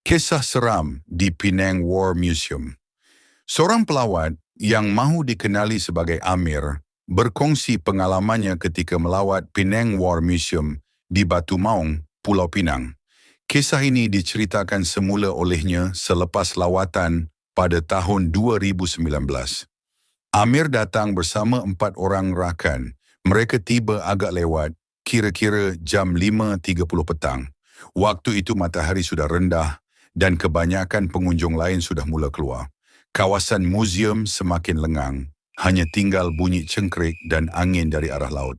Kisah seram di Penang War Museum. Seorang pelawat yang mahu dikenali sebagai Amir berkongsi pengalamannya ketika melawat Penang War Museum di Batu Maung, Pulau Pinang. Kisah ini diceritakan semula olehnya selepas lawatan pada tahun 2019. Amir datang bersama 4 orang rakan. Mereka tiba agak lewat, kira-kira jam 5.30 petang. Waktu itu matahari sudah rendah dan kebanyakan pengunjung lain sudah mula keluar. Kawasan muzium semakin lengang, hanya tinggal bunyi cengkrik dan angin dari arah laut.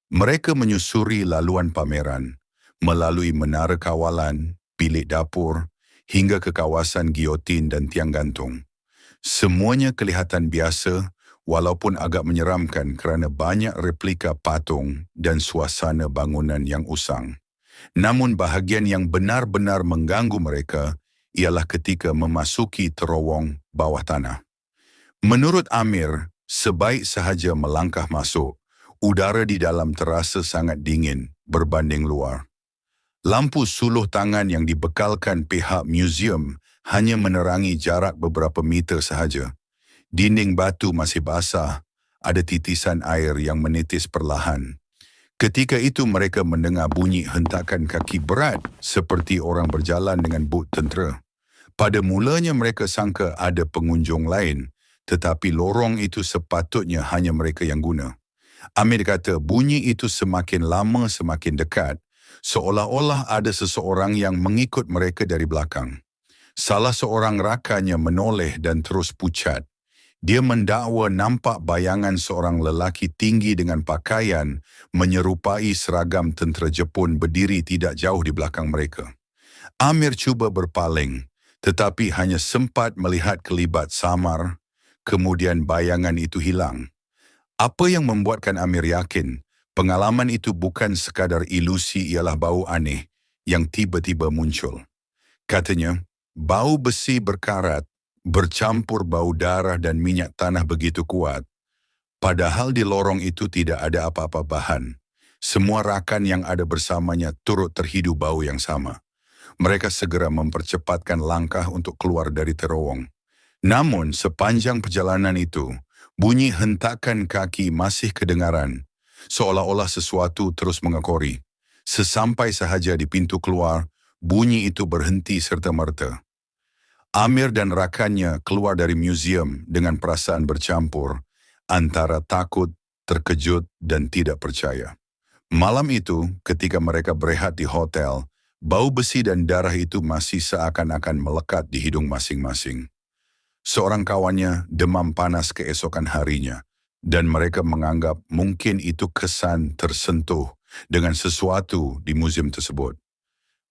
Mereka menyusuri laluan pameran, melalui menara kawalan, bilik dapur, hingga ke kawasan giotin dan tiang gantung. Semuanya kelihatan biasa, walaupun agak menyeramkan kerana banyak replika patung dan suasana bangunan yang usang. Namun bahagian yang benar-benar mengganggu mereka ialah ketika memasuki terowong bawah tanah. Menurut Amir, sebaik sahaja melangkah masuk, udara di dalam terasa sangat dingin berbanding luar. Lampu suluh tangan yang dibekalkan pihak muzium hanya menerangi jarak beberapa meter sahaja. Dinding batu masih basah, ada titisan air yang menitis perlahan. Ketika itu mereka mendengar bunyi hentakan kaki berat seperti orang berjalan dengan but tentera. Pada mulanya mereka sangka ada pengunjung lain, tetapi lorong itu sepatutnya hanya mereka yang guna. Amir kata bunyi itu semakin lama semakin dekat, seolah-olah ada seseorang yang mengikut mereka dari belakang. Salah seorang rakannya menoleh dan terus pucat. Dia mendakwa nampak bayangan seorang lelaki tinggi dengan pakaian menyerupai seragam tentera Jepun berdiri tidak jauh di belakang mereka. Amir cuba berpaling, tetapi hanya sempat melihat kelibat samar, kemudian bayangan itu hilang. Apa yang membuatkan Amir yakin pengalaman itu bukan sekadar ilusi ialah bau aneh yang tiba-tiba muncul. Katanya, bau besi berkarat, bercampur bau darah dan minyak tanah begitu kuat. Padahal di lorong itu tidak ada apa-apa bahan. Semua rakan yang ada bersamanya turut terhidu bau yang sama. Mereka segera mempercepatkan langkah untuk keluar dari terowong. Namun sepanjang perjalanan itu, bunyi hentakan kaki masih kedengaran, seolah-olah sesuatu terus mengekori. Sesampai sahaja di pintu keluar, bunyi itu berhenti serta-merta. Amir dan rakannya keluar dari muzium dengan perasaan bercampur, antara takut, terkejut dan tidak percaya. Malam itu, ketika mereka berehat di hotel, bau besi dan darah itu masih seakan-akan melekat di hidung masing-masing. Seorang kawannya demam panas keesokan harinya, dan mereka menganggap mungkin itu kesan tersentuh dengan sesuatu di muzium tersebut.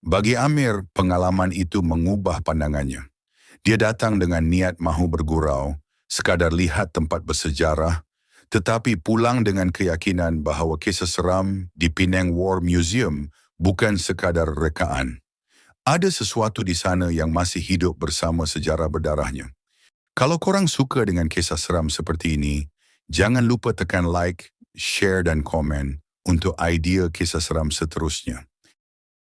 Bagi Amir, pengalaman itu mengubah pandangannya. Dia datang dengan niat mahu bergurau, sekadar lihat tempat bersejarah, tetapi pulang dengan keyakinan bahawa kisah seram di Penang War Museum bukan sekadar rekaan. Ada sesuatu di sana yang masih hidup bersama sejarah berdarahnya. Kalau korang suka dengan kisah seram seperti ini, jangan lupa tekan like, share dan komen untuk idea kisah seram seterusnya.